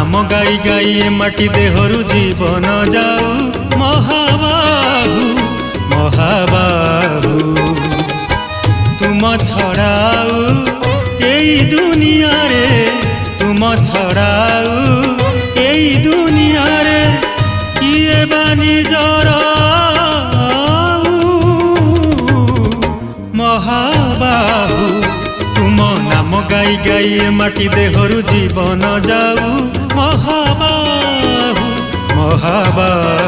नाम गाई गाई ए माटी देहरु जीवन जाऊ महाबाहु महाबाहु तुम छड़ाऊ एई दुनिया रे तुम छड़ाऊ एई दुनिया रे किए बानी जरा महाबाहु तुम नाम गाई गाई ए माटी देहरु जीवन जाऊ महाबाहु महाबाहु।